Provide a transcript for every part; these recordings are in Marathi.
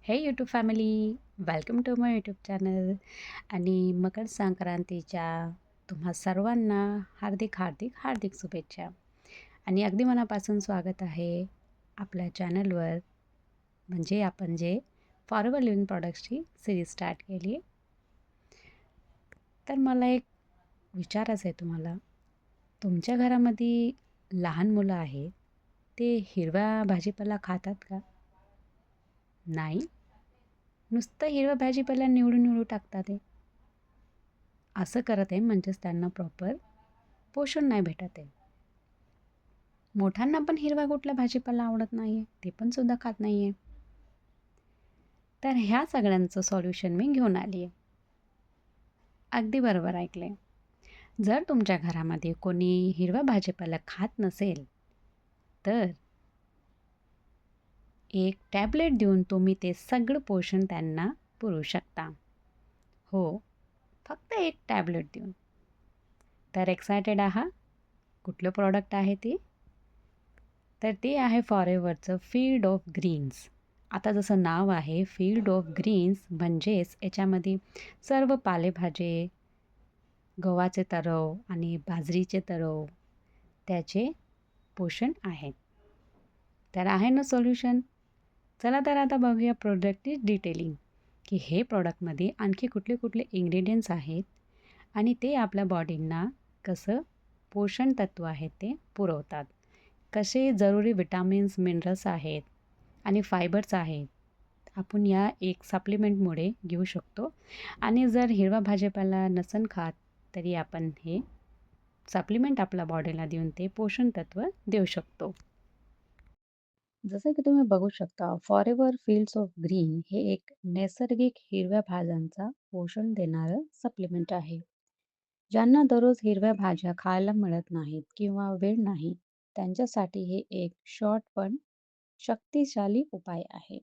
हे YouTube family, welcome to my YouTube channel. आणि मकर संक्रांतीच्या तुम्हा सर्वांना हार्दिक हार्दिक हार्दिक शुभेच्छा. आणि अगदी मनापासून स्वागत आहे आपल्या चॅनलवर. म्हणजे आपण जे फॉरएव्हर लिव्हिंग प्रॉडक्ट्सची सिरीज स्टार्ट केली. तर मला एक विचारायचं आहे तुम्हाला, तुमच्या घरामध्ये लहान मुलं आहेत, ते हिरवा भाजीपाला खातात का? नाही, नुसतं हिरवा भाजीपाला निवडून निवडून टाकतात ते. असं करत आहे म्हणजेच त्यांना प्रॉपर पोषण नाही भेटत आहे. मोठ्यांना पण हिरवा कुठला भाजीपाला आवडत नाही आहे, ते पण सुद्धा खात नाही आहे. तर ह्या सगळ्यांचं सॉल्युशन मी घेऊन आली आहे. अगदी बरोबर ऐकले. जर तुमच्या घरामध्ये कोणी हिरवा भाजीपाला खात नसेल, तर एक टॅबलेट देऊन तुम्ही ते सगळं पोषण त्यांना पुरवू शकता. हो, फक्त एक टॅबलेट देऊन. तर एक्सायटेड आहात? कुठलं प्रॉडक्ट आहे ते? तर ते आहे फॉरेव्हरचं फील्ड ऑफ ग्रीन्स. आता जसं नाव आहे फील्ड ऑफ ग्रीन्स, म्हणजेच याच्यामध्ये सर्व पालेभाजे, गव्हाचे तरव आणि बाजरीचे तरव त्याचे पोषण आहेत. तर आहे ना सोल्युशन. चला तर आता बघूया प्रोडक्टची डिटेलिंग, की हे प्रॉडक्टमध्ये आणखी कुठले कुठले इन्ग्रेडियंट्स आहेत आणि ते आपल्या बॉडींना कसं पोषण तत्व आहेत ते पुरवतात. कसे जरुरी विटामिन्स, मिनरल्स आहेत आणि फायबर्स आहेत, आपण या एक सप्लिमेंटमुळे घेऊ शकतो. आणि जर हिरवा भाजीपाला नसन खात, तरी आपण हे सप्लिमेंट आपल्या बॉडीला देऊन ते पोषण तत्व देऊ शकतो. जसं की तुम्ही बघू शकता, फॉरेव्हर फील्ड्स ऑफ ग्रीन हे एक नैसर्गिक हिरव्या भाज्यांचा पोषण देणारं सप्लिमेंट आहे. ज्यांना दररोज हिरव्या भाज्या खायला मिळत नाहीत किंवा वेळ नाही, त्यांच्यासाठी हे एक शॉर्ट पण शक्तिशाली उपाय आहे.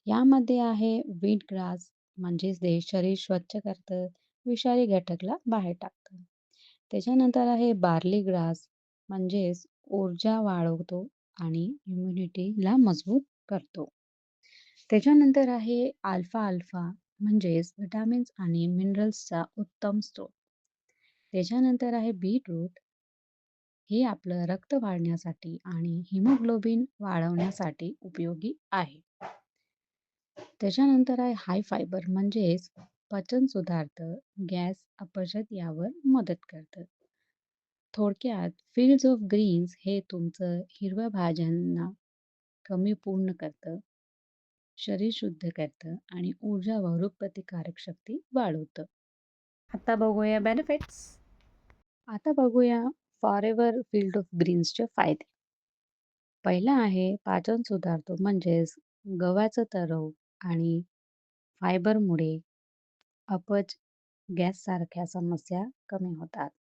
यामध्ये आहे व्हीट ग्रास, म्हणजेच ते शरीर स्वच्छ करतं, विषारी घटकला बाहेर टाकतं. त्याच्यानंतर आहे बार्ली ग्रास, म्हणजेच ऊर्जा वाढवतो आणि इम्युनिटीला मजबूत करतो. त्याच्यानंतर आहे अल्फा अल्फा, म्हणजेच विटामिन्स आणि मिनरल्सचा उत्तम स्रोत. त्याच्यानंतर आहे बीटरूट, हे आपलं रक्त वाढण्यासाठी आणि हिमोग्लोबिन वाढवण्यासाठी उपयोगी आहे. त्याच्यानंतर आहे हाय फायबर, म्हणजेच पचन सुधारतं, गॅस, अपचत यावर मदत करतं. थोडक्यात फील्ड्स ऑफ ग्रीन्स हे तुमचं हिरव्या भाज्यांना कमी पूर्ण करतं, शरीर शुद्ध करतं आणि ऊर्जा व रोगप्रतिकारक शक्ती वाढवतं. आता बघूया बेनिफिट्स. आता बघूया फॉरेव्हर फील्ड ऑफ ग्रीन्सचे फायदे. पहिला आहे पाचन सुधारतो, म्हणजेच गव्हाचं तरव आणि फायबरमुळे अपच, गॅससारख्या समस्या कमी होतात.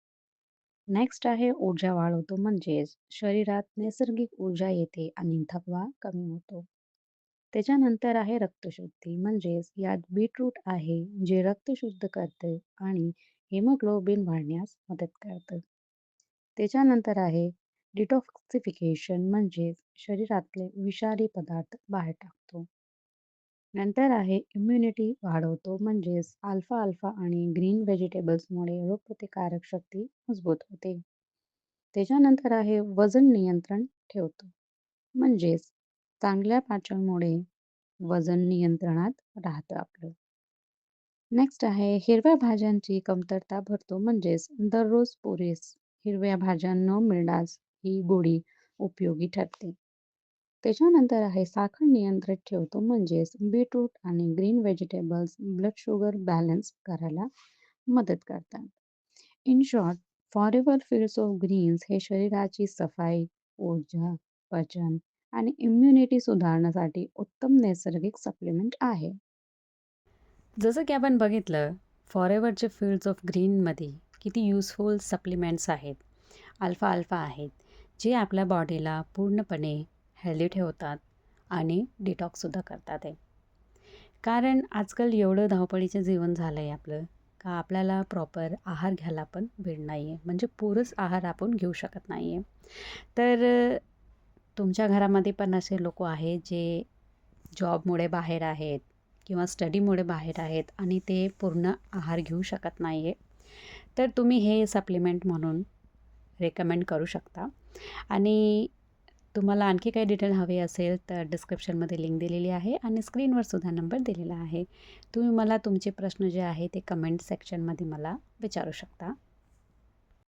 नेक्स्ट आहे ऊर्जा वाढवतो, म्हणजेच शरीरात नैसर्गिक ऊर्जा येते आणि थकवा कमी होतो. त्याच्यानंतर आहे रक्तशुद्धी, म्हणजेच यात बीटरूट आहे जे रक्त शुद्ध करते आणि हिमोग्लोबिन वाढण्यास मदत करतं. त्याच्यानंतर आहे डिटॉक्सिफिकेशन, म्हणजेच शरीरातले विषारी पदार्थ बाहेर टाकतो. नंतर आहे इम्युनिटी वाढवतो, म्हणजेच अल्फा अल्फा आणि ग्रीन व्हेजिटेबल्समुळे रोगप्रतिकारक शक्ती मजबूत होते. त्याच्यानंतर आहे वजन नियंत्रण ठेवतो, म्हणजेच चांगल्या पाचनमुळे वजन नियंत्रणात राहतं आपलं. नेक्स्ट आहे हिरव्या भाज्यांची कमतरता भरतो, म्हणजेच दररोज पुरेस हिरव्या भाज्या न मिळण्यास ही गोळी उपयोगी ठरते. त्याच्यानंतर आहे साखर नियंत्रित ठेवतो, म्हणजेच बीटरूट आणि green vegetables blood sugar balance करायला मदत करतात. In short, forever fields of greens हे शरीराची सफाई, ऊर्जा, पचन आणि इम्युनिटी सुधारण्यासाठी उत्तम नैसर्गिक सप्लिमेंट आहे. जसं की आपण बघितलं, फॉरेव्हरचे फील्ड्स ऑफ ग्रीनमध्ये किती युजफुल सप्लिमेंट्स आहेत, अल्फा अल्फा आहेत, जे आपल्या बॉडीला पूर्णपणे हेल्दी ठेवतात आणि डिटॉक्ससुद्धा करतात आहे. कारण आजकाल एवढं धावपळीचं जीवन झालं आहे आपलं, का आपल्याला प्रॉपर आहार घ्यायला पण वेळ नाही आहे, म्हणजे पुरेस आहार आपण घेऊ शकत नाही आहे. तर तुमच्या घरामध्ये पण असे लोक आहेत जे जॉबमुळे बाहेर आहेत किंवा स्टडीमुळे बाहेर आहेत आणि ते पूर्ण आहार घेऊ शकत नाही आहे, तर तुम्ही हे सप्लिमेंट म्हणून रेकमेंड करू शकता. आणि तुम्हाला आणखी काही डिटेल हवे असेल तर डिस्क्रिप्शनमध्ये लिंक दिलेली आहे आणि स्क्रीनवर सुद्धा नंबर दिलेला आहे. तुम्ही मला तुमचे प्रश्न जे आहे ते कमेंट सेक्शनमध्ये मला विचारू शकता.